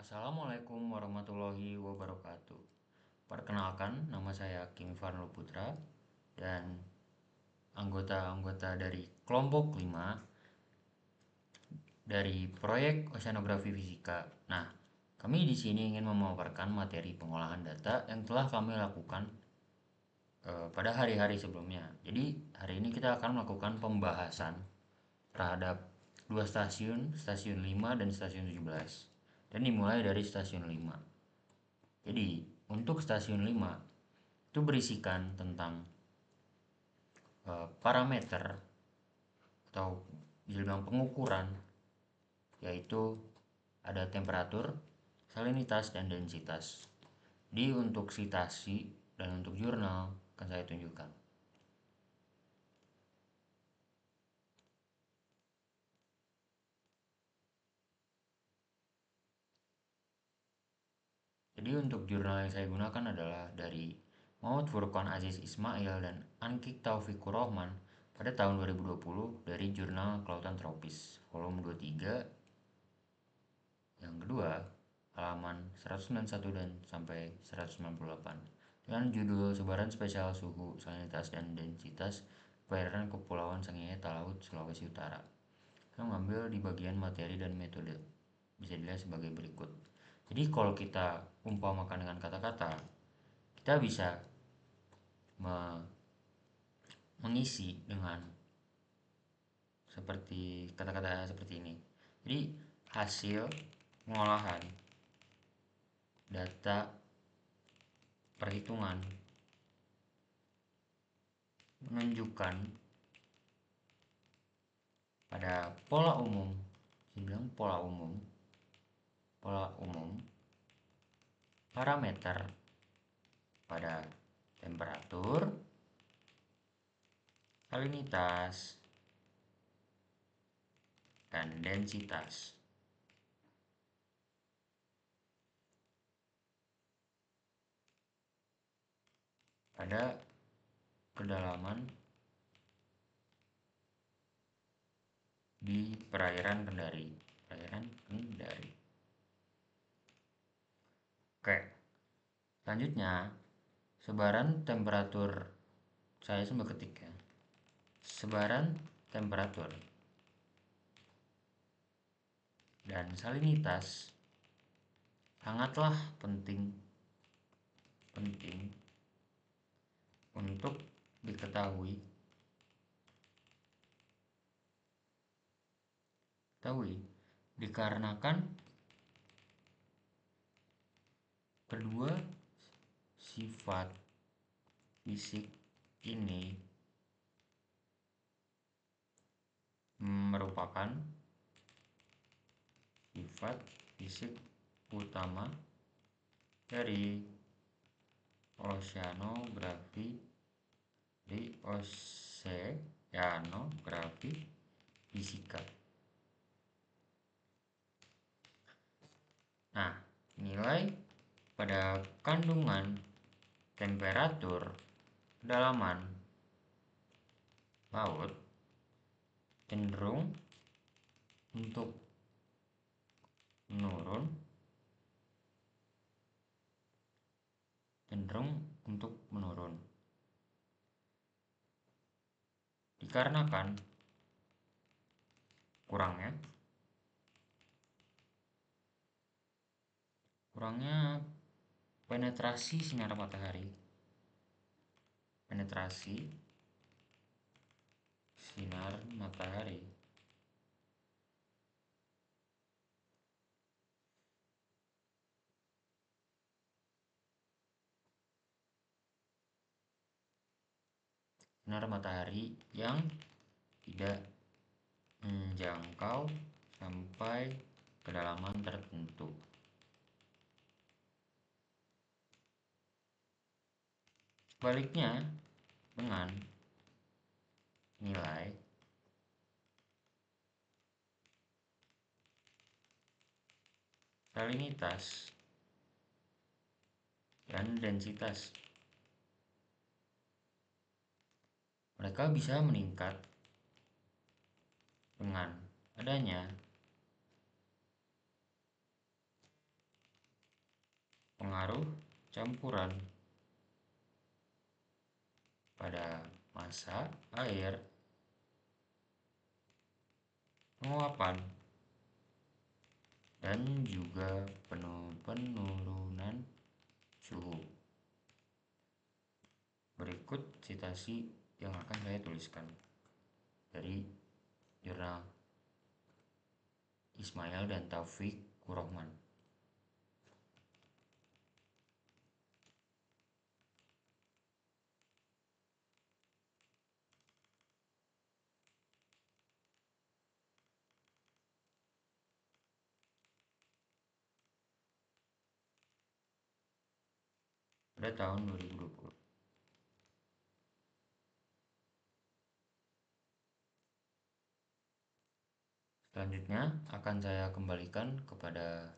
Assalamualaikum warahmatullahi wabarakatuh. Perkenalkan, nama saya King Farno Putra dan anggota-anggota dari kelompok 5 dari proyek Oceanografi Fisika. Nah, kami di sini ingin memaparkan materi pengolahan data yang telah kami lakukan pada hari-hari sebelumnya. Jadi, hari ini kita akan melakukan pembahasan terhadap dua stasiun, stasiun 5 dan stasiun 17. Dan dimulai dari stasiun 5. Jadi, untuk stasiun 5 itu berisikan tentang parameter atau bisa dibilang pengukuran, yaitu ada temperatur, salinitas, dan densitas. Jadi untuk citasi dan untuk jurnal akan saya tunjukkan. Jadi untuk jurnal yang saya gunakan adalah dari Muhammad Furqan Aziz Ismail dan Ankik Taufikur Rahman pada tahun 2020 dari jurnal Kelautan Tropis, volume 23, yang kedua, halaman 191 dan sampai 198, dengan judul Sebaran Spesial Suhu, Salinitas, dan Densitas Perairan Kepulauan Sangihe Talaut, Sulawesi Utara. Saya mengambil di bagian materi dan metode. Bisa dilihat sebagai berikut. Jadi kalau kita umpamakan dengan kata-kata, kita bisa mengisi dengan seperti kata-kata seperti ini. Jadi hasil pengolahan data perhitungan menunjukkan pada pola umum, saya bilang pola umum parameter pada temperatur, salinitas, dan densitas. Pada kedalaman di perairan Kendari. Oke, selanjutnya sebaran temperatur, saya sambil ketik ya. Sebaran temperatur dan salinitas sangatlah penting untuk diketahui dikarenakan kedua sifat fisik ini merupakan sifat fisik utama dari oceanografi fisika. Nah, nilai pada kandungan temperatur kedalaman laut cenderung untuk menurun dikarenakan kurangnya penetrasi sinar matahari yang tidak menjangkau sampai kedalaman tertentu. Sebaliknya, dengan nilai salinitas dan densitas, mereka bisa meningkat dengan adanya pengaruh campuran pada massa air, penguapan, dan juga penurunan suhu. Berikut citasi yang akan saya tuliskan dari jurnal Ismail dan Taufik Kurohman. Pada tahun 2020. Selanjutnya akan saya kembalikan kepada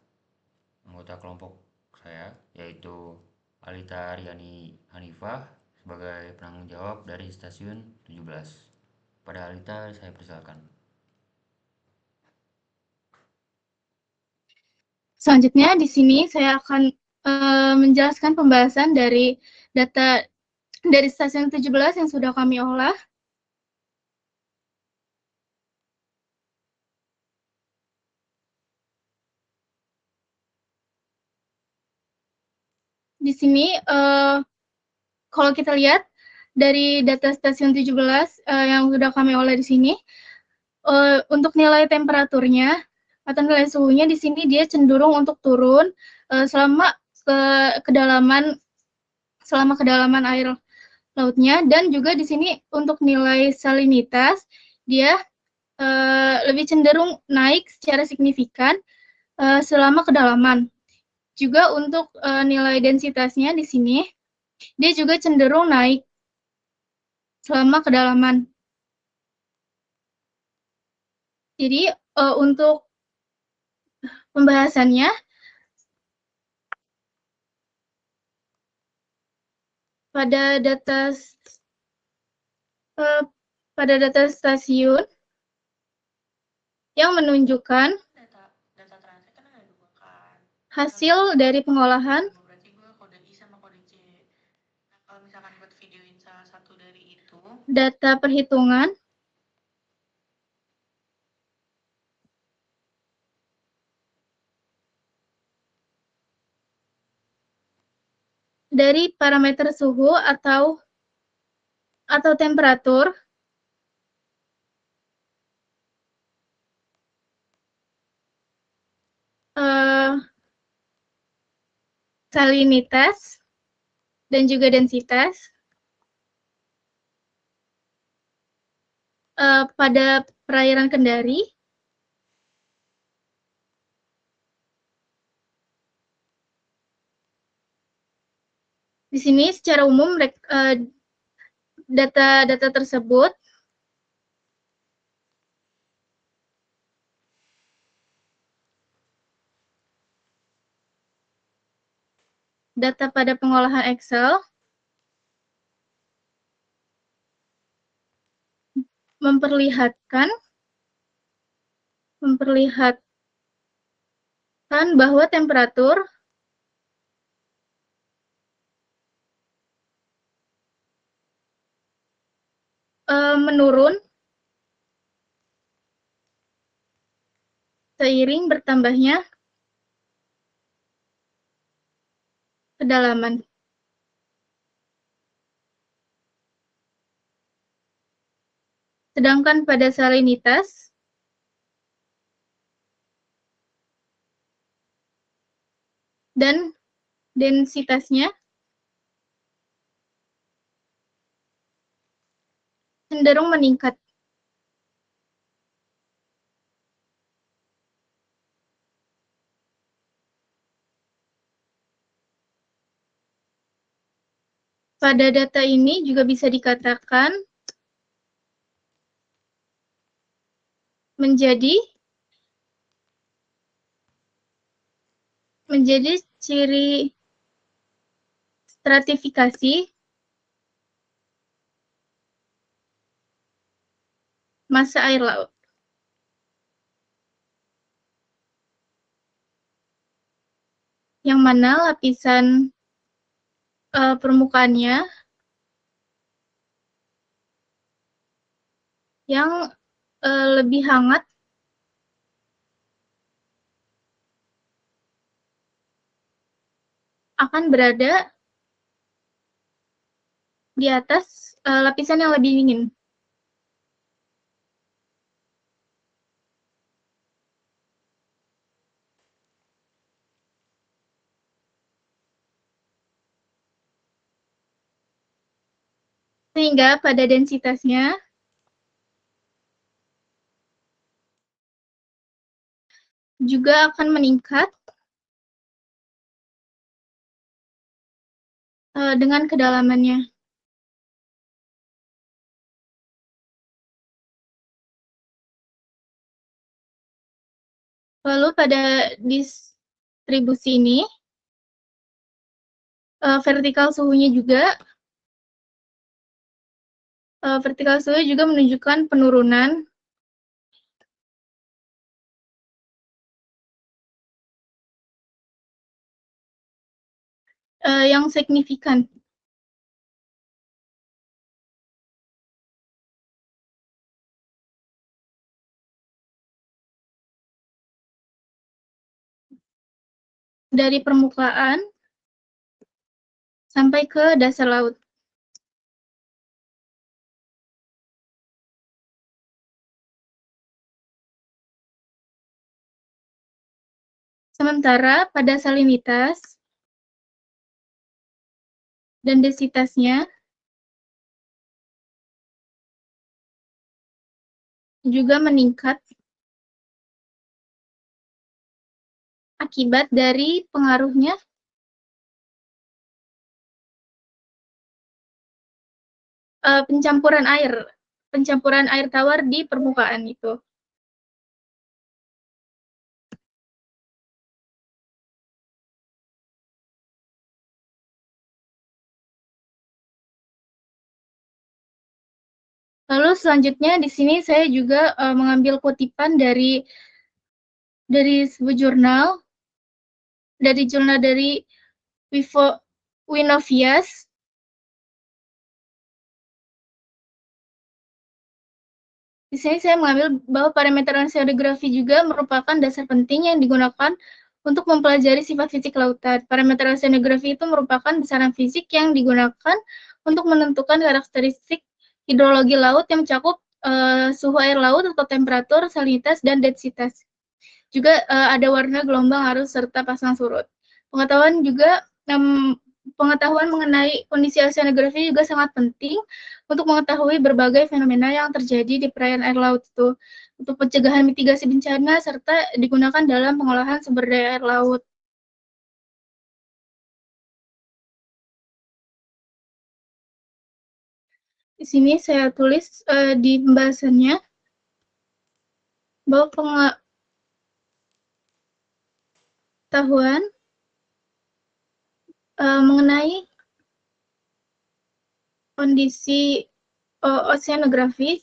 anggota kelompok saya, yaitu Alita Riani Hanifah sebagai penanggung jawab dari stasiun 17. Pada Alita saya persilakan. Selanjutnya di sini saya akan menjelaskan pembahasan dari data dari stasiun 17 yang sudah kami olah. Di sini kalau kita lihat dari data stasiun 17 yang sudah kami olah di sini, untuk nilai temperaturnya atau nilai suhunya di sini dia cenderung untuk turun selama kedalaman air lautnya, dan juga di sini untuk nilai salinitas dia lebih cenderung naik secara signifikan selama kedalaman. Juga untuk nilai densitasnya di sini dia juga cenderung naik selama kedalaman. Jadi untuk pembahasannya pada data stasiun yang menunjukkan hasil dari pengolahan data perhitungan dari parameter suhu atau temperatur salinitas dan juga densitas pada perairan Kendari. Di sini secara umum data tersebut data pada pengolahan Excel memperlihatkan bahwa temperatur menurun seiring bertambahnya kedalaman. Sedangkan pada salinitas dan densitasnya cenderung meningkat. Pada data ini juga bisa dikatakan menjadi ciri stratifikasi massa air laut. yang mana lapisan permukaannya yang lebih hangat akan berada di atas lapisan yang lebih dingin. Sehingga pada densitasnya juga akan meningkat dengan kedalamannya. Lalu pada distribusi ini, vertikal suhunya juga menunjukkan penurunan yang signifikan. Dari permukaan sampai ke dasar laut. Sementara pada salinitas dan densitasnya juga meningkat akibat dari pengaruhnya pencampuran air tawar di permukaan itu. Lalu selanjutnya di sini saya juga mengambil kutipan dari sebuah jurnal dari Winovias. Di sini saya mengambil bahwa parameter oceanografi juga merupakan dasar penting yang digunakan untuk mempelajari sifat fisik lautan. Parameter oceanografi itu merupakan besaran fisik yang digunakan untuk menentukan karakteristik hidrologi laut yang mencakup suhu air laut atau temperatur, salinitas, dan densitas. Juga ada warna, gelombang, arus, serta pasang surut. Pengetahuan mengenai kondisi oceanografi juga sangat penting untuk mengetahui berbagai fenomena yang terjadi di perairan air laut itu, untuk pencegahan mitigasi bencana, serta digunakan dalam pengolahan sumber daya air laut. Di sini saya tulis di pembahasannya bahwa pengetahuan mengenai kondisi oceanografi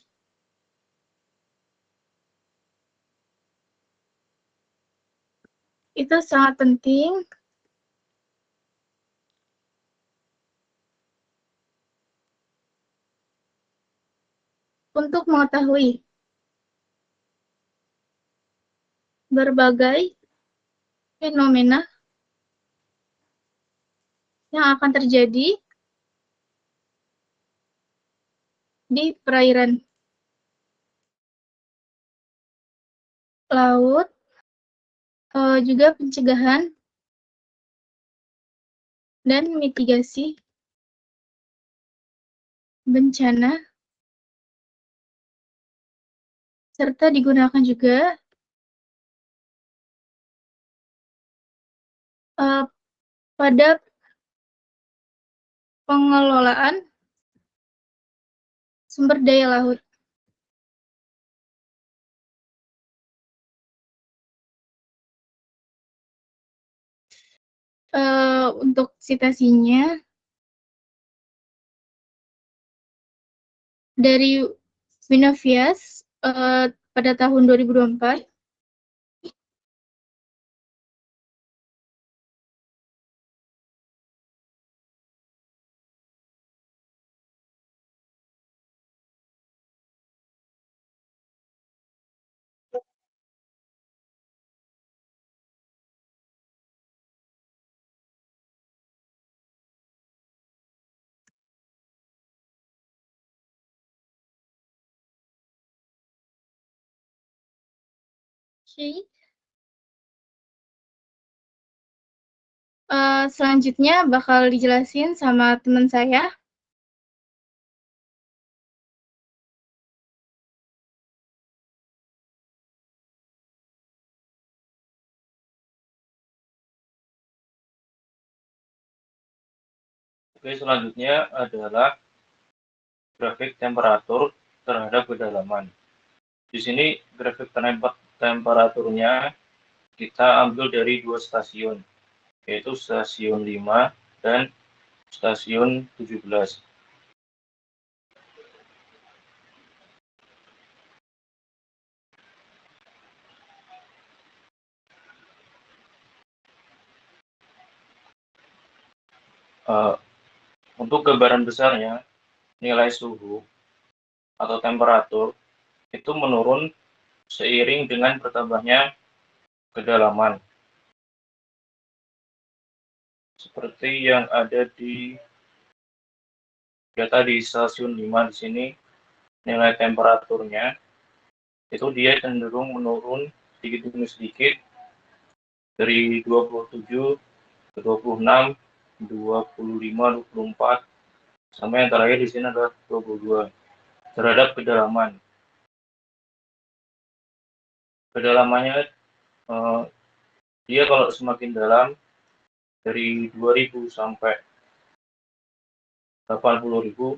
itu sangat penting untuk mengetahui berbagai fenomena yang akan terjadi di perairan laut, juga pencegahan dan mitigasi bencana, serta digunakan juga pada pengelolaan sumber daya laut. Untuk citasinya dari Winovias pada tahun 2024, Oke. Selanjutnya bakal dijelasin sama teman saya. Oke, selanjutnya adalah grafik temperatur terhadap kedalaman. Di sini grafik temperaturnya kita ambil dari dua stasiun, yaitu stasiun 5 dan stasiun 17. Untuk gambaran besarnya, nilai suhu atau temperatur itu menurun seiring dengan bertambahnya kedalaman. Seperti yang ada di data di stasiun 5 di sini, nilai temperaturnya itu dia cenderung menurun sedikit demi sedikit dari 27 ke 26, 25, 24, sampai yang terakhir di sini adalah 22 terhadap kedalaman. Kedalamannya dia kalau semakin dalam dari 2000 sampai 80.000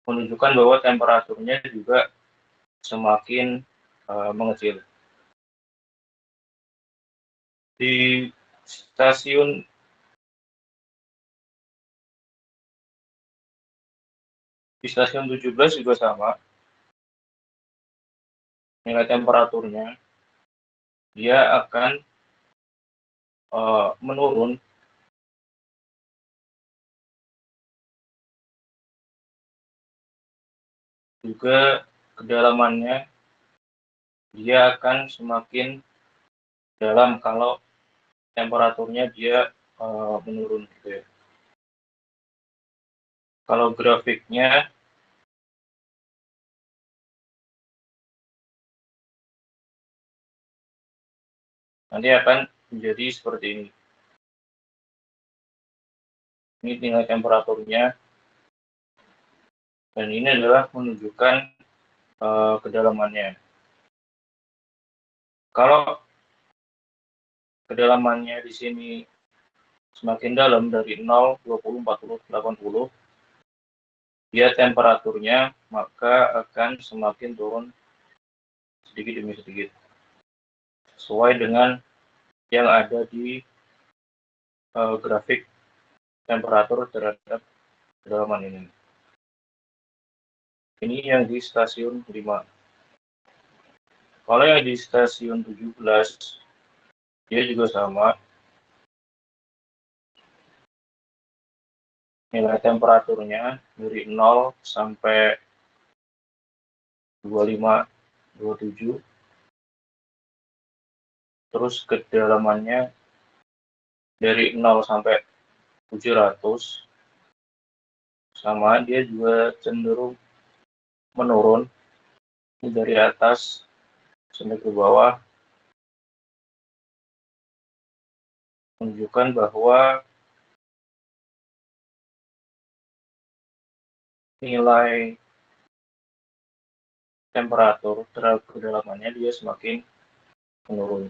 menunjukkan bahwa temperaturnya juga semakin mengecil. Di stasiun di stasiun 17 juga sama, nilai temperaturnya dia akan menurun juga, kedalamannya dia akan semakin dalam kalau temperaturnya dia menurun gitu ya. Kalau grafiknya nanti akan menjadi seperti ini. Ini nilai temperaturnya, dan ini adalah menunjukkan kedalamannya. Kalau kedalamannya di sini semakin dalam dari 0, 20, 40, 80, dia temperaturnya maka akan semakin turun sedikit demi sedikit, sesuai dengan yang ada di grafik temperatur terhadap kedalaman ini. Ini yang di stasiun 5. Kalau yang di stasiun 17, dia juga sama. Nilai temperaturnya dari 0 sampai 25, 27. Terus kedalamannya dari 0 sampai 700. Sama, dia juga cenderung menurun dari atas sampai ke bawah, menunjukkan bahwa nilai temperatur terhadap kedalamannya dia semakin menurun.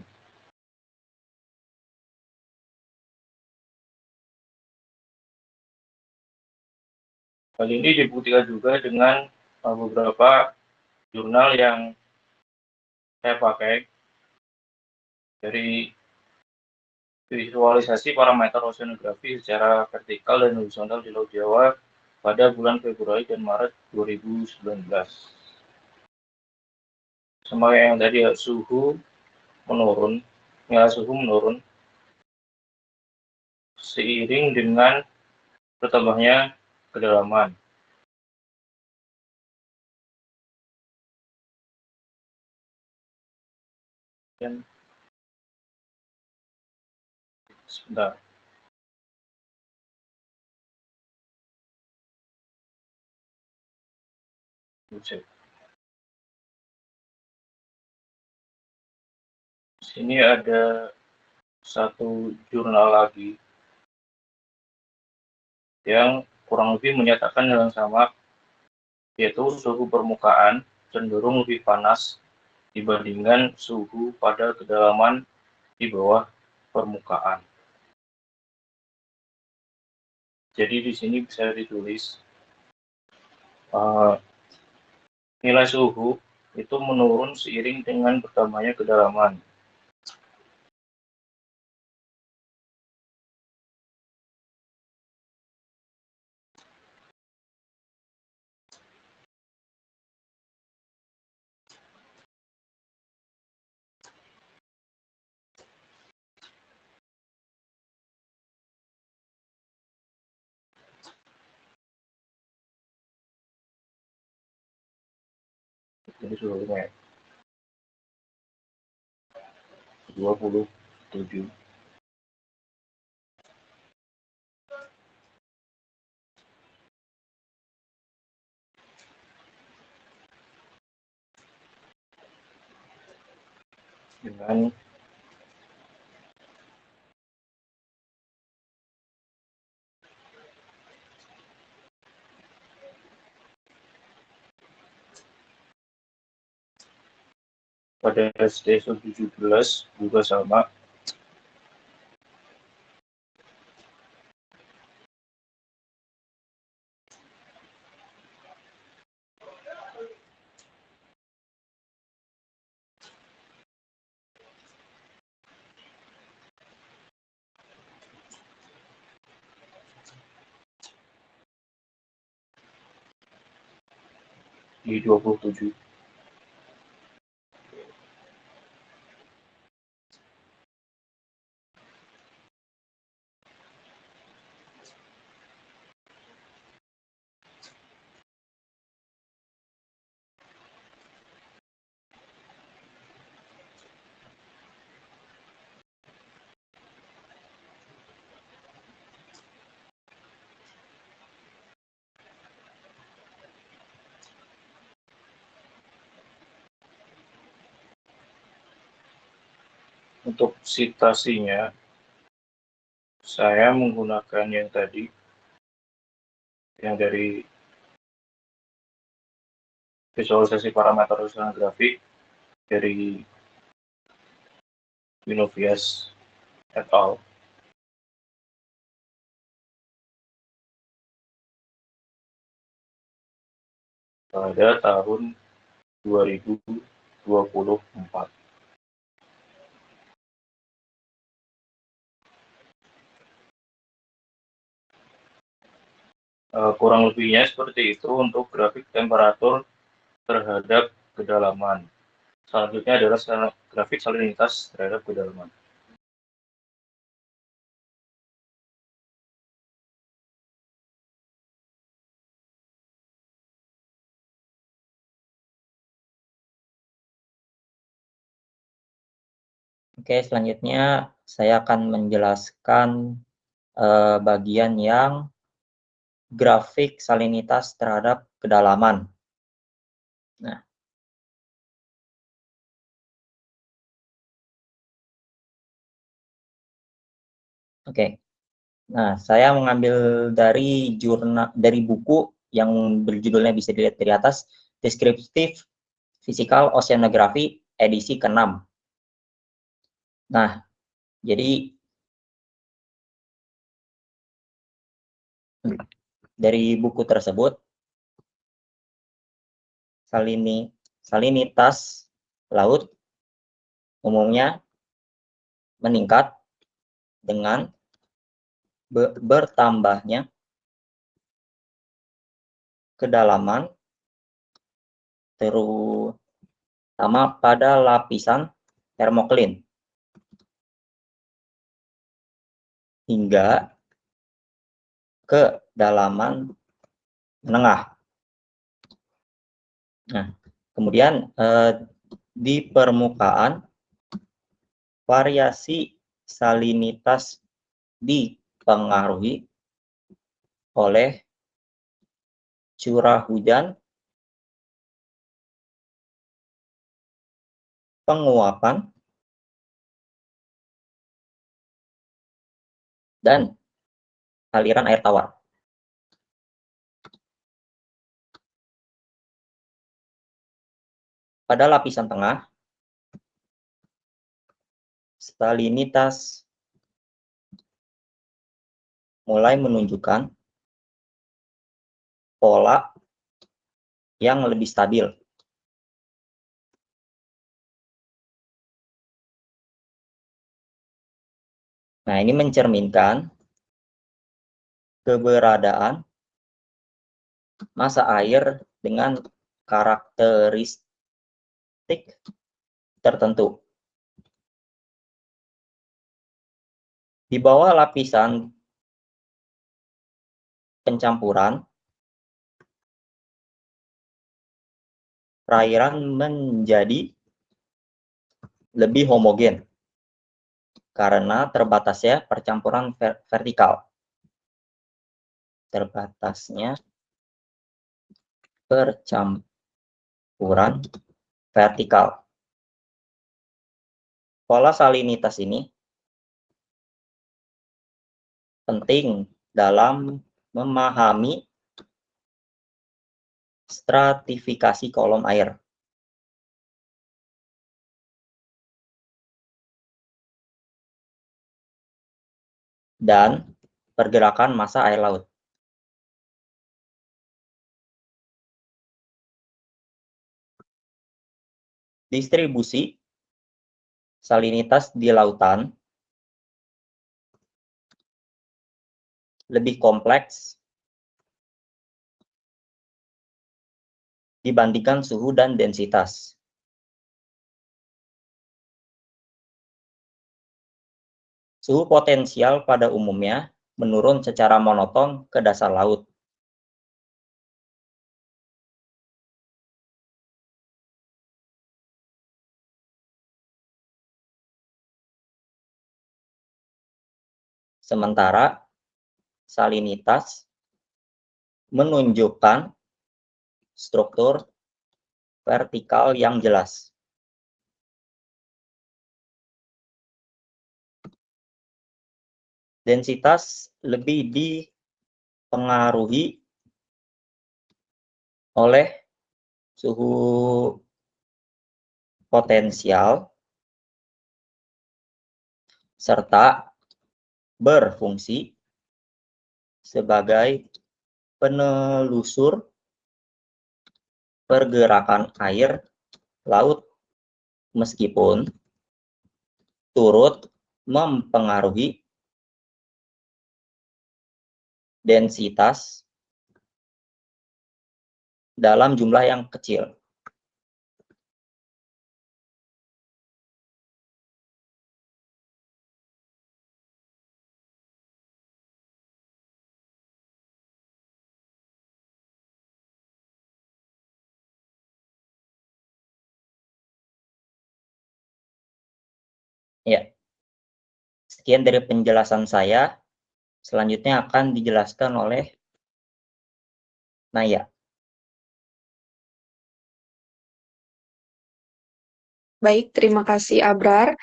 Hal ini dibuktikan juga dengan beberapa jurnal yang saya pakai dari visualisasi parameter oceanografi secara vertikal dan horizontal di Laut Jawa pada bulan Februari dan Maret 2019. Sama yang tadi, suhu menurun, nilai suhu menurun seiring dengan bertambahnya kedalaman. Dan sebentar. Cek. sini ada satu jurnal lagi yang kurang lebih menyatakan hal yang sama, yaitu suhu permukaan cenderung lebih panas dibandingkan suhu pada kedalaman di bawah permukaan. Jadi di sini bisa ditulis nilai suhu itu menurun seiring dengan bertambahnya kedalaman. Jadi suhunya 27. Dengan pada ST 17 juga sama. Di 27. Untuk citasinya, saya menggunakan yang tadi, yang dari visualisasi parameter oceanografi dari Winovias et al. Pada tahun 2024. Kurang lebihnya seperti itu untuk grafik temperatur terhadap kedalaman. Selanjutnya adalah grafik salinitas terhadap kedalaman. Oke, selanjutnya saya akan menjelaskan bagian yang grafik salinitas terhadap kedalaman. Nah, oke. Nah, saya mengambil dari buku yang berjudulnya bisa dilihat dari atas, Descriptive Physical Oceanography edisi ke-6. Nah, jadi dari buku tersebut, salinitas laut umumnya meningkat dengan bertambahnya kedalaman, terutama pada lapisan termoklin, hingga ke kedalaman menengah. Nah, kemudian di permukaan, variasi salinitas dipengaruhi oleh curah hujan, penguapan, dan aliran air tawar. Pada lapisan tengah, salinitas mulai menunjukkan pola yang lebih stabil. Nah, ini mencerminkan keberadaan massa air dengan karakteristik tertentu. Di bawah lapisan pencampuran, perairan menjadi lebih homogen karena terbatasnya percampuran vertikal. Terbatasnya percampuran vertikal. Pola salinitas ini penting dalam memahami stratifikasi kolom air. Dan pergerakan massa air laut. Distribusi salinitas di lautan lebih kompleks dibandingkan suhu dan densitas. Suhu potensial pada umumnya menurun secara monoton ke dasar laut. Sementara salinitas menunjukkan struktur vertikal yang jelas. Densitas lebih dipengaruhi oleh suhu potensial serta berfungsi sebagai penelusur pergerakan air laut meskipun turut mempengaruhi densitas dalam jumlah yang kecil. Ya, sekian dari penjelasan saya. Selanjutnya akan dijelaskan oleh Naya. Baik, terima kasih Abrar.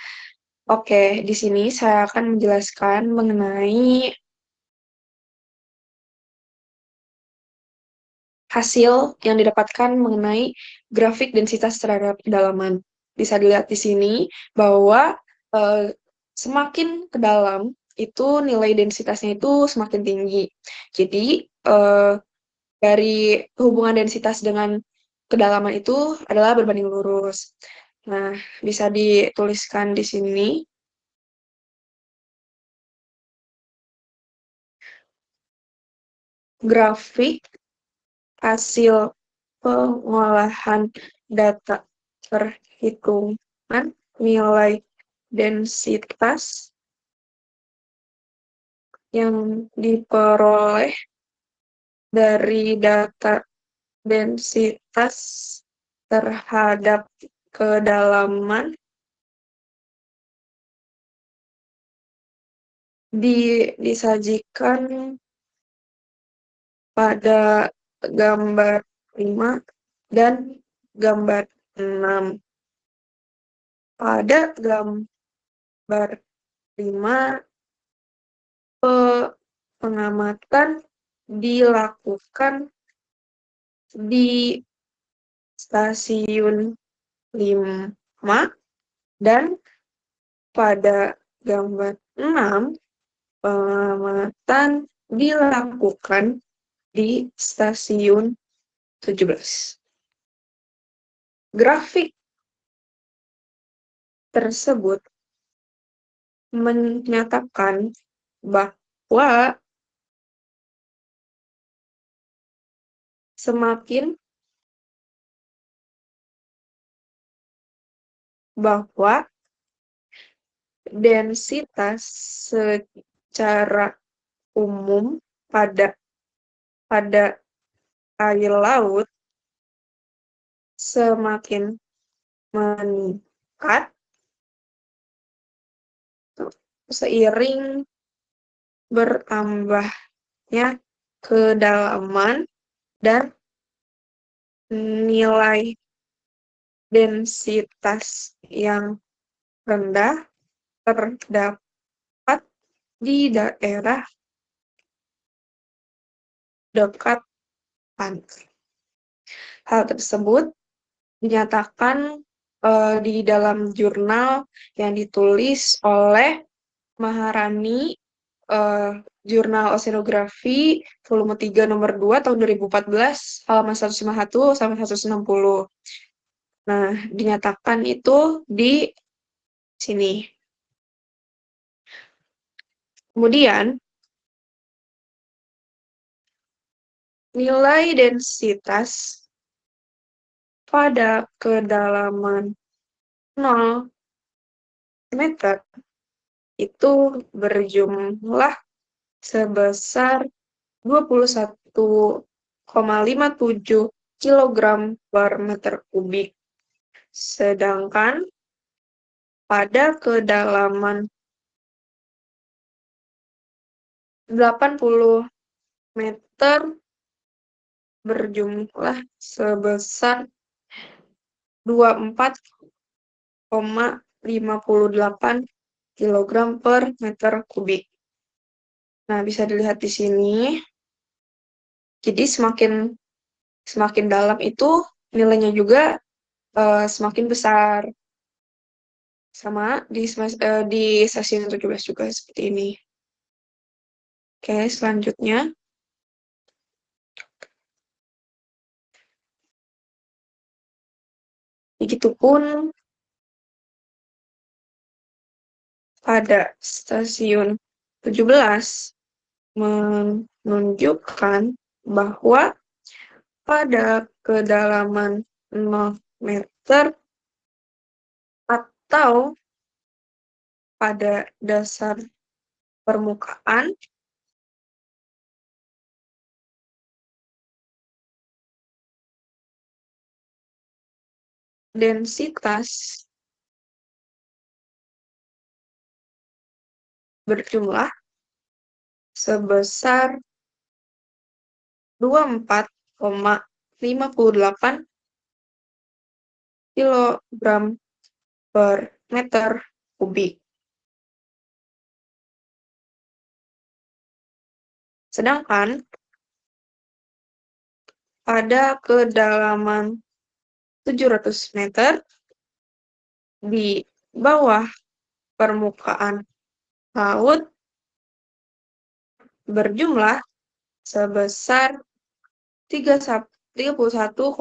Oke, di sini saya akan menjelaskan mengenai hasil yang didapatkan mengenai grafik densitas terhadap kedalaman. Bisa dilihat di sini bahwa semakin ke dalam itu nilai densitasnya itu semakin tinggi. Jadi dari hubungan densitas dengan kedalaman itu adalah berbanding lurus. Nah, bisa dituliskan di sini. Grafik hasil pengolahan data perhitungan nilai densitas yang diperoleh dari data densitas terhadap kedalaman disajikan pada gambar 5 dan gambar 6. Pada gambar 5 pengamatan dilakukan di stasiun 5 dan pada gambar 6 pengamatan dilakukan di stasiun 17. Grafik tersebut menyatakan bahwa semakin bahwa densitas secara umum pada air laut semakin meningkat seiring bertambahnya kedalaman dan nilai densitas yang rendah terdapat di daerah dekat pantai. Hal tersebut dinyatakan di dalam jurnal yang ditulis oleh Maharani, Jurnal Oceanografi volume 3 nomor 2 tahun 2014 halaman 151 sampai 160. Nah, dinyatakan itu di sini. Kemudian nilai densitas pada kedalaman 0 meter itu berjumlah sebesar 21,57 kg per meter kubik. Sedangkan pada kedalaman 80 meter berjumlah sebesar 24,58 kg per meter kubik. Nah, bisa dilihat di sini. Jadi semakin dalam itu nilainya juga semakin besar. Sama di stasiun 17 juga seperti ini. Oke, selanjutnya. Begitupun pada stasiun 17 menunjukkan bahwa pada kedalaman 0 meter atau pada dasar permukaan densitas berjumlah sebesar 24,58 kg per meter kubik. Sedangkan pada kedalaman 700 meter di bawah permukaan laut berjumlah sebesar 31,24.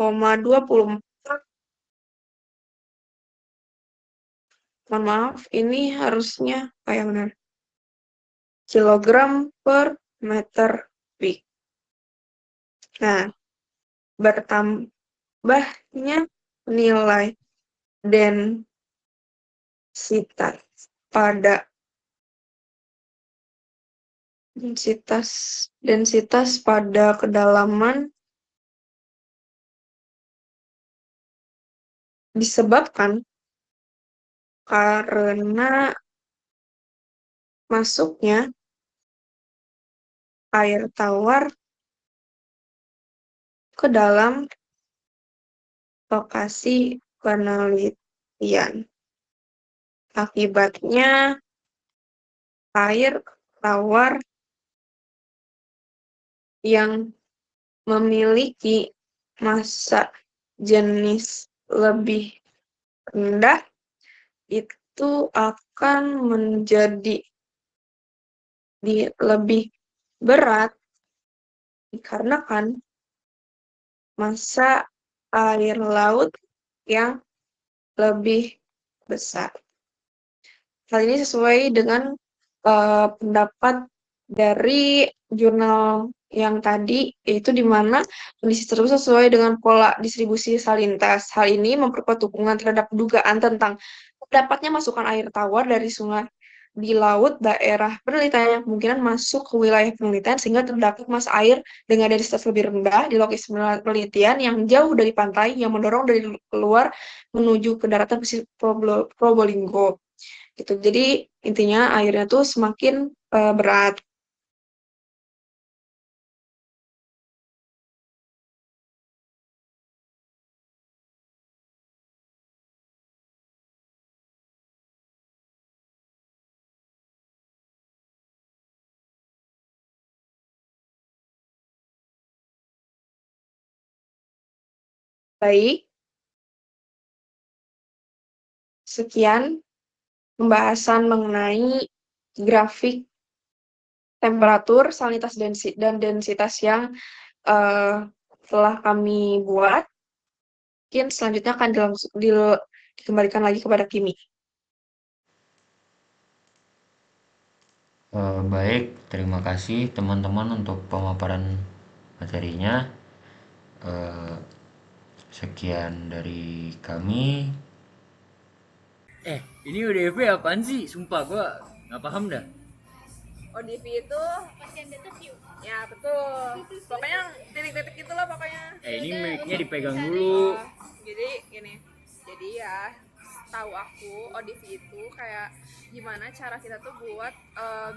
Mohon maaf, ini harusnya yang benar. Kilogram per meter kubik. Nah, bertambahnya nilai densitas pada kedalaman disebabkan karena masuknya air tawar ke dalam lokasi penelitian. Akibatnya air tawar yang memiliki massa jenis lebih rendah itu akan menjadi lebih berat dikarenakan massa air laut yang lebih besar. Hal ini sesuai dengan pendapat dari jurnal yang tadi, yaitu di mana kondisi tersebut sesuai dengan pola distribusi salinitas. Hal ini memperkuat dukungan terhadap dugaan tentang terdapatnya masukan air tawar dari sungai di laut daerah penelitian yang kemungkinan masuk ke wilayah penelitian sehingga terdapat massa air dengan densitas lebih rendah di lokasi penelitian yang jauh dari pantai yang mendorong dari luar menuju ke daratan pesisir Probolinggo. Gitu. Jadi intinya airnya tuh semakin berat. Baik, sekian pembahasan mengenai grafik temperatur, salinitas, dan densitas yang telah kami buat. Mungkin selanjutnya akan dikembalikan lagi kepada Kimi. Baik, terima kasih teman-teman untuk pemaparan materinya. Sekian dari kami. Ini UDV apaan sih? Sumpah gua nggak paham dah. ODV itu ya betul, pokoknya titik-titik itulah pokoknya. Ini mic-nya dipegang dulu. Jadi gini, jadi ya tahu aku ODV itu kayak gimana cara kita tuh buat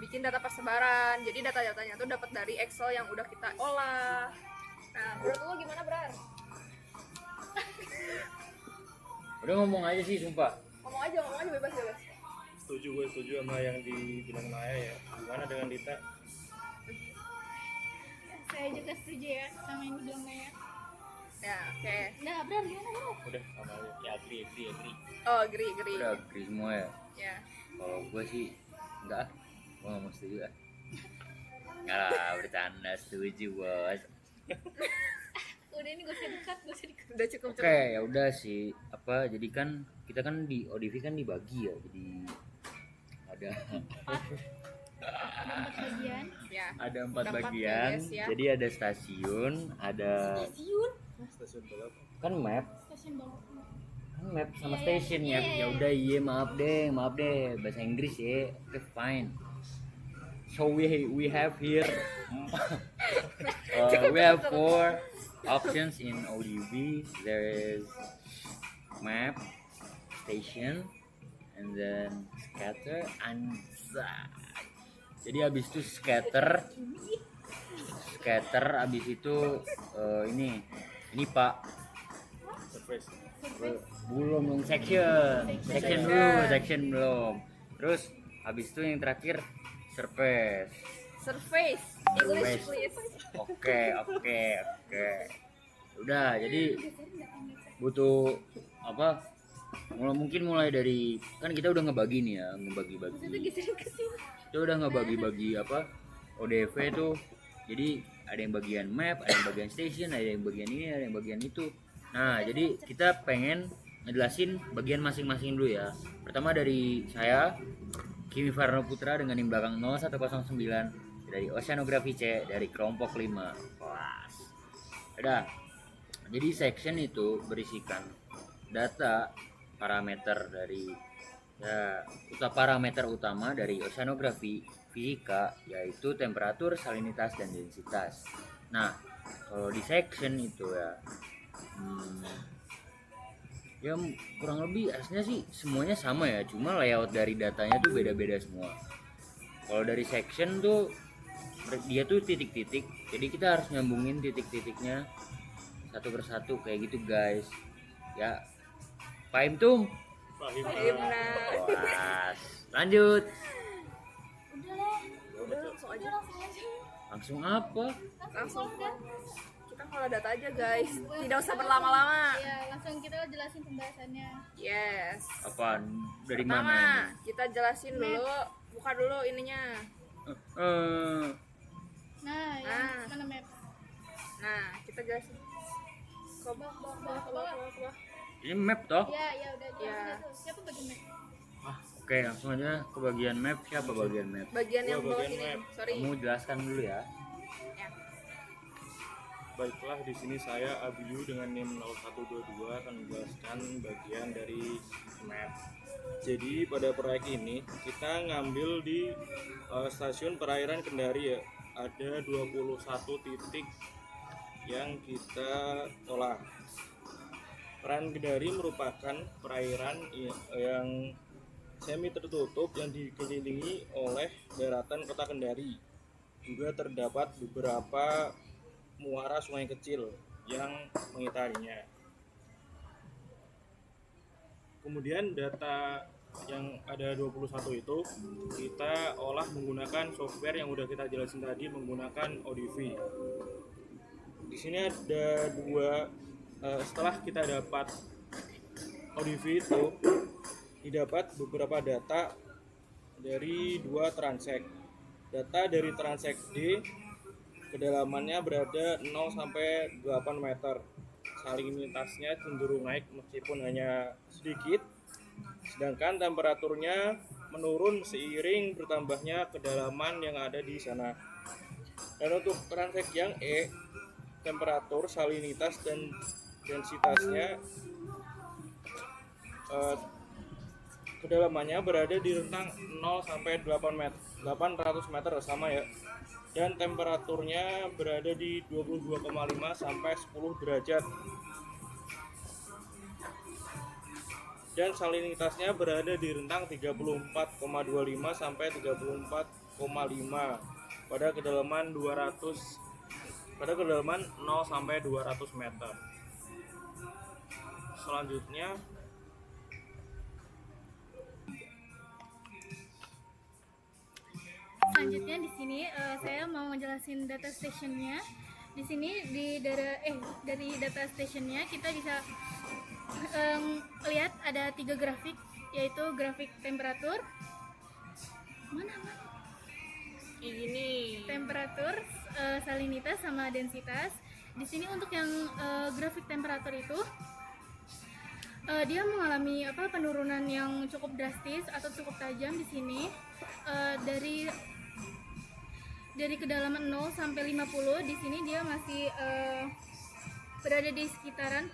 bikin data persebaran. Jadi data-datanya tuh dapat dari Excel yang udah kita olah. Nah, menurut lu gimana, Brar? Udah ngomong aja sih, sumpah. Ngomong aja bebas. Gue setuju sama yang dibilang Naya ya. Gimana dengan Dita? Saya juga setuju ya sama yang dibilang Naya. Ya, oke. Nah, Brar, gimana Bro? Udah sama aja. Ya, agree. Oh, agree. Udah agree semua ya. Ya. Kalau gue sih enggak, gue nggak mau setuju ah. Enggak lah, bercanda, setuju bos. Udah ini gak usah dekat. Udah cukup. Oke, ya udah sih. Apa? Jadi kan kita kan di ODV kan dibagi ya. Jadi ada Bagian. Ya. ada 4 Ada 4 bagian. guys, ya. Jadi ada stasiun, ada Stasiun berapa? kan map, Stasiun bawah. map sama Iya, station ya. iya. Ya udah iya maaf deh bahasa Inggris ya. Oke fine. So we have here we have 4 options in ODV. There is map, station, and then scatter and jadi habis itu scatter habis itu ini Pak belum section belum, terus habis itu yang terakhir surface. English please. Oke. Udah, jadi butuh apa? Mungkin mulai dari kan kita udah ngebagi nih ya, Kita udah ngebagi apa? ODV tuh. Jadi ada yang bagian map, ada yang bagian station, ada yang bagian ini, ada yang bagian itu. Nah, jadi kita pengen ngejelasin bagian masing-masing dulu ya. Pertama dari saya, Kimi Farno Putra dengan yang belakang 0109 dari Oceanografi C dari kelompok 5 kelas. Udah. Jadi section itu berisikan data parameter dari parameter utama dari oceanografi fisika, yaitu temperatur, salinitas, dan densitas. Nah, kalau di section itu ya kurang lebih aslinya sih semuanya sama ya, cuma layout dari datanya tuh beda-beda semua. Kalau dari section tuh dia tuh titik-titik, jadi kita harus nyambungin titik-titiknya satu persatu kayak gitu guys ya. Paham tuh? Paham. Lanjut. Udah langsung aja. Langsung apa? Langsung kita ngolah data aja guys, tidak usah berlama-lama. Ya, langsung kita jelasin pembahasannya. Yes. Apaan? Dari Pertama, mana kita jelasin dulu, buka dulu ininya. ini? Nah, yang mana map? Nah, kita jelasin. Ke bawah. Ini map toh? Ya, ya udah Ya. jelasin tuh. Siapa bagi map? Oke, langsung aja ke bagian map. Siapa bagian map? Bagian yang Gua bawah bagian ini. map. Sorry. Kamu jelaskan dulu ya. Ya. Baiklah, di sini saya Abiyu dengan NIM 0122 akan menjelaskan bagian dari map. Jadi pada proyek ini kita ngambil di stasiun perairan Kendari ya. Ada 21 titik yang kita olah. Perairan Kendari merupakan perairan yang semi tertutup yang dikelilingi oleh daratan kota Kendari. Juga terdapat beberapa muara sungai kecil yang mengitarinya. Kemudian data yang ada 21 itu kita olah menggunakan software yang udah kita jelasin tadi menggunakan ODV. Di sini ada dua, setelah kita dapat ODV itu didapat beberapa data dari dua transek. Data dari transek D kedalamannya berada 0 sampai 8 meter. Salinitasnya cenderung naik meskipun hanya sedikit. Sedangkan temperaturnya menurun seiring bertambahnya kedalaman yang ada di sana. Dan untuk transek yang E, temperatur, salinitas dan densitasnya kedalamannya berada di rentang 0 sampai 800 meter sama ya. Dan temperaturnya berada di 22,5 sampai 10 derajat. Dan salinitasnya berada di rentang 34,25 sampai 34,5 pada kedalaman 0 sampai 200 meter. Selanjutnya Selanjutnya di sini saya mau ngejelasin data stationnya. Di sini dari data stationnya kita bisa lihat ada 3 grafik, yaitu grafik temperatur, Ini. temperatur, salinitas sama densitas. Di sini untuk yang grafik temperatur itu dia mengalami penurunan yang cukup drastis atau cukup tajam di sini dari kedalaman 0 sampai 50. Di sini dia masih berada di sekitaran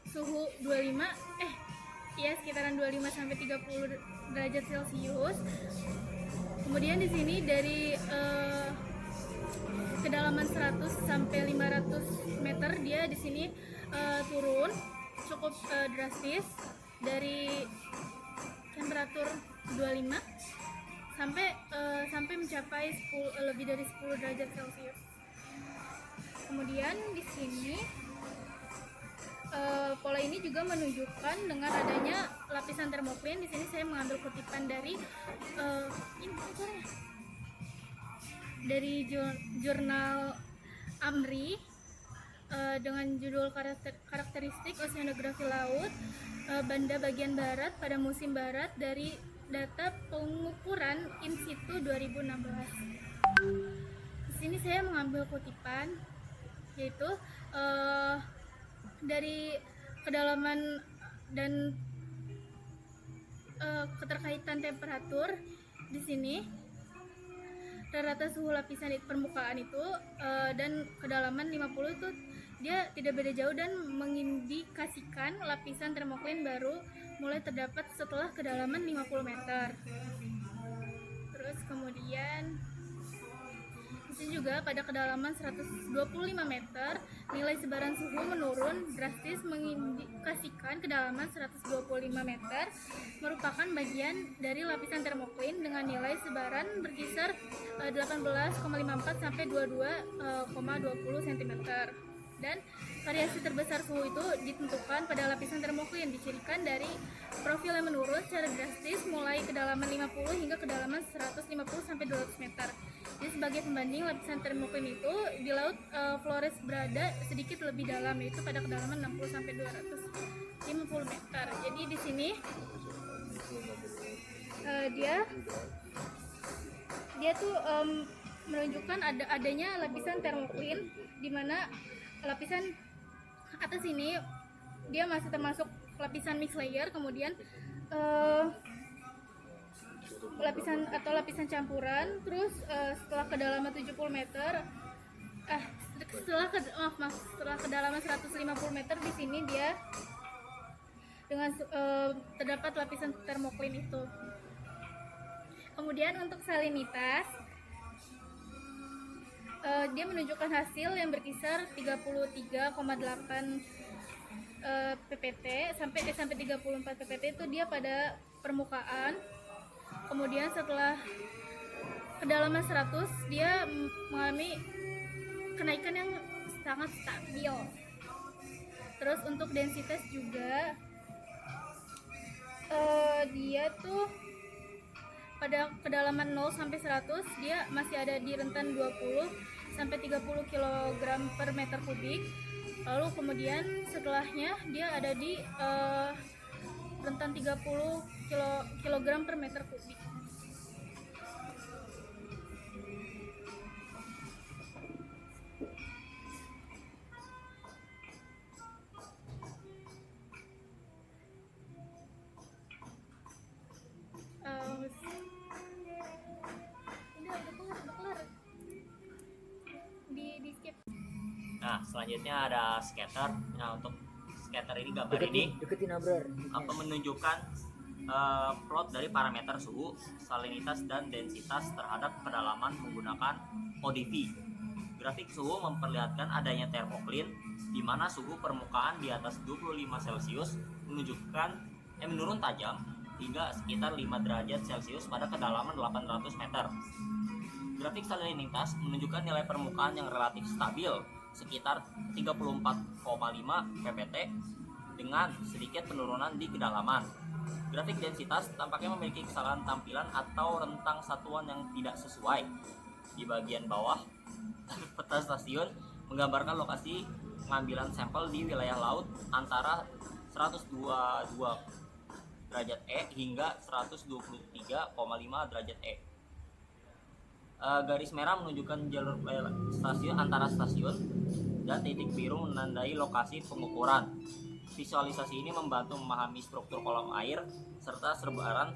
suhu 25 sekitaran 25 sampai 30 derajat Celcius. Kemudian di sini dari kedalaman 100 sampai 500 meter dia di sini turun cukup drastis dari temperatur 25 sampai mencapai lebih dari 10 derajat Celcius. Kemudian di sini pola ini juga menunjukkan dengan adanya lapisan termoklin. Di sini saya mengambil kutipan dari jurnal AMRI dengan judul karakteristik oceanografi laut Banda bagian barat pada musim barat dari data pengukuran in situ 2016. Di sini saya mengambil kutipan yaitu dari kedalaman dan keterkaitan temperatur. Di sini rata-rata suhu lapisan di permukaan itu dan kedalaman 50 itu dia tidak beda jauh dan mengindikasikan lapisan termoklin baru mulai terdapat setelah kedalaman 50 meter. Terus kemudian di sini juga pada kedalaman 125 meter nilai sebaran suhu menurun drastis, mengindikasikan kedalaman 125 meter merupakan bagian dari lapisan termoklin dengan nilai sebaran berkisar 18,54 sampai 22,20 cm. Dan variasi terbesar suhu itu ditentukan pada lapisan termoklin, dicirikan dari profil yang menurun secara drastis mulai kedalaman 50 hingga kedalaman 150 sampai 200 meter. Jadi sebagai pembanding, lapisan termoklin itu di laut Flores berada sedikit lebih dalam, yaitu pada kedalaman 60 sampai 250 meter. Jadi di sini dia tuh menunjukkan adanya lapisan termoklin, di mana lapisan atas ini dia masih termasuk lapisan mixed layer, kemudian lapisan campuran. Terus setelah kedalaman 70 meter setelah kedalaman 150 meter di sini dia dengan terdapat lapisan termoklin itu. Kemudian untuk salinitas, dia menunjukkan hasil yang berkisar 33,8 ppt sampai 34 ppt itu dia pada permukaan. Kemudian setelah kedalaman 100 dia mengalami kenaikan yang sangat stabil. Terus untuk densitas juga dia tuh pada kedalaman 0 sampai 100 dia masih ada di rentan 20 sampai 30 kg per meter kubik. Lalu kemudian setelahnya dia ada di rentan 30 kg per meter kubik. Di skip. Nah, selanjutnya ada scatter. Nah, untuk scatter ini gambar ini deketin Abrar. menunjukkan plot dari parameter suhu, salinitas, dan densitas terhadap kedalaman menggunakan ODV. Grafik suhu memperlihatkan adanya termoklin, di mana suhu permukaan di atas 25 Celcius menurun tajam hingga sekitar 5 derajat Celcius pada kedalaman 800 meter. Grafik salinitas menunjukkan nilai permukaan yang relatif stabil, sekitar 34,5 ppt dengan sedikit penurunan di kedalaman. Grafik densitas tampaknya memiliki kesalahan tampilan atau rentang satuan yang tidak sesuai. Di bagian bawah, peta stasiun menggambarkan lokasi pengambilan sampel di wilayah laut antara 122 derajat E hingga 123,5 derajat E. Garis merah menunjukkan jalur stasiun antara stasiun dan titik biru menandai lokasi pengukuran. Visualisasi ini membantu memahami struktur kolam air serta sebaran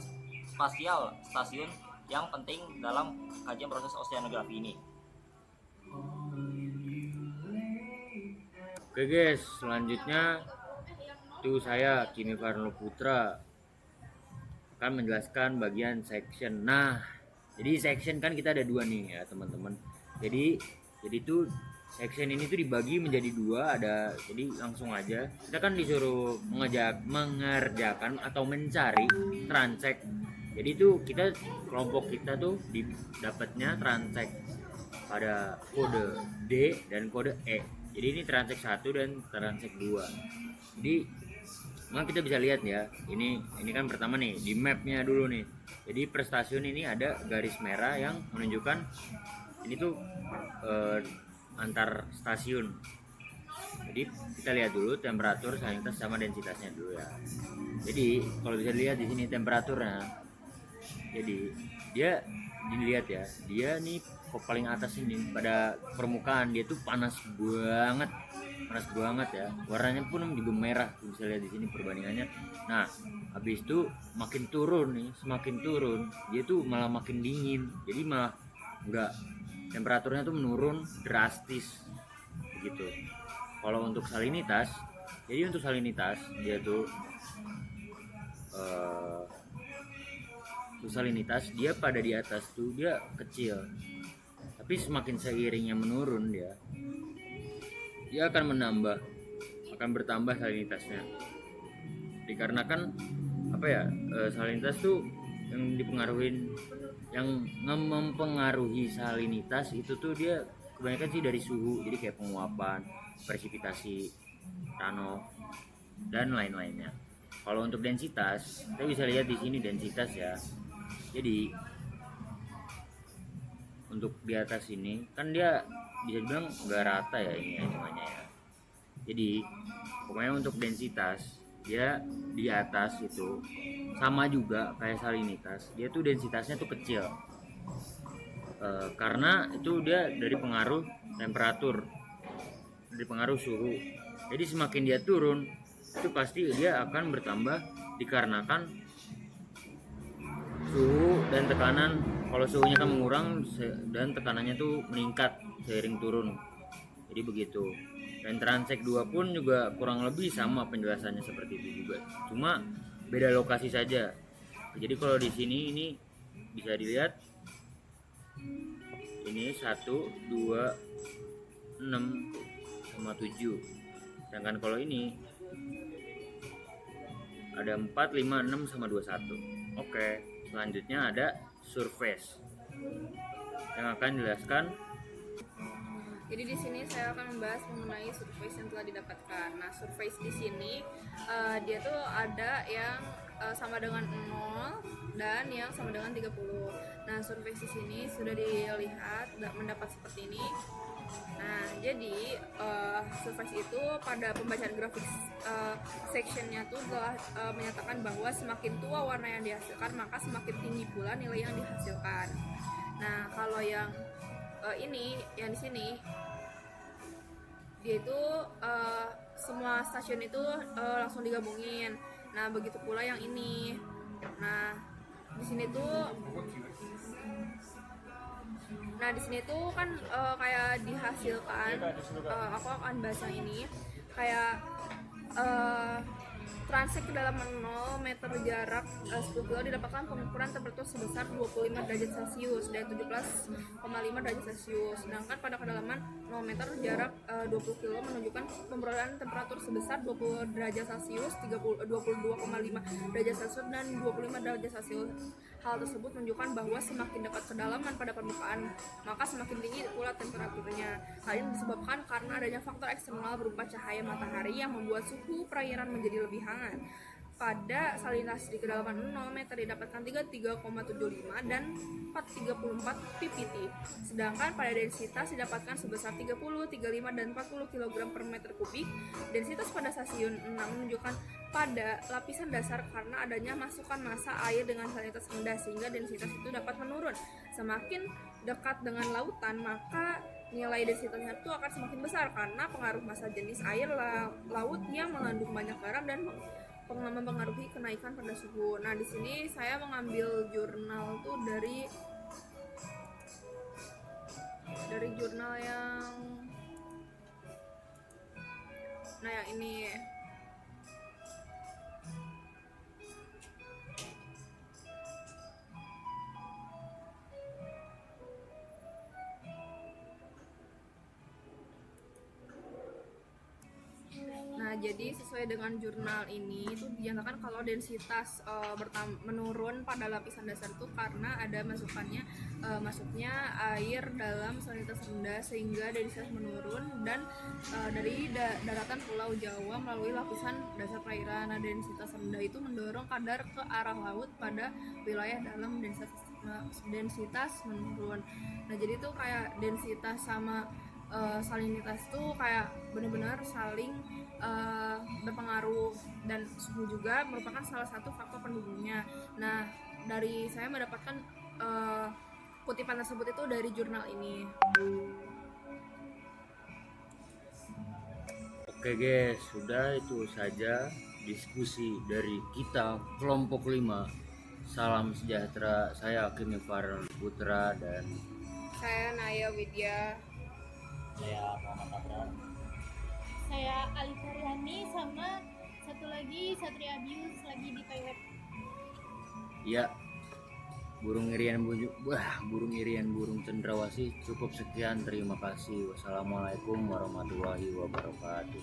spasial stasiun yang penting dalam kajian proses oceanografi ini. Oke guys, selanjutnya itu saya Kimi Farno Putra akan menjelaskan bagian section. Nah, jadi section kan kita ada dua nih ya teman-teman. Jadi tuh section ini tuh dibagi menjadi dua, ada, jadi langsung aja kita kan disuruh mengerjakan atau mencari transek. Jadi tuh kita kelompok kita tuh dapatnya transek pada kode D dan kode E. Jadi ini transek 1 dan transek 2. Jadi memang kita bisa lihat ya, ini kan pertama nih di mapnya dulu nih. Jadi per stasiun ini ada garis merah yang menunjukkan ini tuh antar stasiun. Jadi kita lihat dulu temperatur, salinitas sama densitasnya dulu ya. Jadi kalau bisa dilihat di sini temperaturnya. Jadi dia dilihat ya, dia nih paling atas ini pada permukaan dia tuh panas banget ya. Warnanya pun juga merah, bisa lihat di sini perbandingannya. Nah, habis itu makin turun nih, semakin turun dia tuh malah makin dingin. Jadi malah enggak, temperaturnya tuh menurun drastis begitu. Kalau untuk salinitas, jadi untuk salinitas dia tuh salinitas dia pada di atas tuh dia kecil, tapi semakin seiringnya menurun dia akan bertambah salinitasnya. Dikarenakan apa ya, salinitas tuh yang mempengaruhi salinitas itu tuh dia kebanyakan sih dari suhu, jadi kayak penguapan, presipitasi, runoff, dan lain-lainnya. Kalau untuk densitas, kita bisa lihat di sini densitas ya. Jadi untuk di atas ini kan dia bisa dibilang nggak rata ya ini ya hitungannya ya. Jadi pokoknya untuk densitas dia di atas itu sama juga kayak salinitas, dia tuh densitasnya tuh kecil. Karena itu dia dari pengaruh temperatur, dari pengaruh suhu. Jadi semakin dia turun itu pasti dia akan bertambah dikarenakan suhu dan tekanan. Kalau suhunya kan mengurang dan tekanannya tuh meningkat seiring turun, jadi begitu. Dan Transek 2 pun juga kurang lebih sama penjelasannya seperti itu juga, cuma beda lokasi saja. Jadi kalau di sini ini bisa dilihat ini 1, 2, 6 sama 7, sedangkan kalau ini ada 4, 5, 6 sama 21. Oke, selanjutnya ada surface yang akan dijelaskan. Jadi di sini saya akan membahas mengenai surface yang telah didapatkan. Nah, surface di sini dia tuh ada yang sama dengan 0 dan yang sama dengan 30. Nah, surface di sini sudah dilihat mendapat seperti ini. Nah, jadi surface itu pada pembacaan grafik sectionnya tuh telah menyatakan bahwa semakin tua warna yang dihasilkan, maka semakin tinggi pula nilai yang dihasilkan. Nah, kalau yang ini, yang di sini, dia itu semua stasiun itu langsung digabungin. Nah, begitu pula yang ini. Nah, di sini tuh kan kayak dihasilkan, aku akan bahas yang ini, kayak Transek kedalaman 0 meter jarak 10 kilo didapatkan pengukuran temperatur sebesar 25 derajat Celcius dan 17,5 derajat Celcius. Sedangkan pada kedalaman 0 meter jarak 20 kilo menunjukkan perolehan temperatur sebesar 20 derajat Celcius, 22,5 derajat Celcius dan 25 derajat Celcius. Hal tersebut menunjukkan bahwa semakin dekat kedalaman pada permukaan, maka semakin tinggi pula temperaturnya. Hal ini disebabkan karena adanya faktor eksternal berupa cahaya matahari yang membuat suhu perairan menjadi lebih hangat. Pada salinitas di kedalaman 0 meter didapatkan 33,75 dan 434 ppt. Sedangkan pada densitas didapatkan sebesar 30, 35 dan 40 kg per meter kubik. Densitas pada stasiun 6 menunjukkan pada lapisan dasar karena adanya masukan massa air dengan salinitas rendah sehingga densitas itu dapat menurun. Semakin dekat dengan lautan maka nilai densitasnya itu akan semakin besar karena pengaruh massa jenis air laut yang mengandung banyak garam dan mempengaruhi kenaikan pada suhu. Nah, di sini saya mengambil jurnal tuh dari jurnal yang ini. Nah, jadi sesuai dengan jurnal ini itu dinyatakan kalau densitas menurun pada lapisan dasar itu karena ada masuknya air dalam salinitas rendah sehingga densitas menurun dan dari daratan Pulau Jawa melalui lapisan dasar perairan. Nah, densitas rendah itu mendorong kadar ke arah laut pada wilayah dalam densitas menurun. Nah, jadi itu kayak densitas sama salinitas tuh kayak benar-benar saling berpengaruh dan suhu juga merupakan salah satu faktor pendukungnya. Nah, dari saya mendapatkan kutipan tersebut itu dari jurnal ini. Oke guys, sudah itu saja diskusi dari kita kelompok 5. Salam sejahtera. Saya Hakim Farhan Putra dan Saya Naya Widya. Saya Muhammad Abrar. Saya Alita Riani sama satu lagi Satria Abius lagi di Paiweb. ya burung irian burung cendrawasih. Cukup sekian, terima kasih. Wassalamualaikum warahmatullahi wabarakatuh.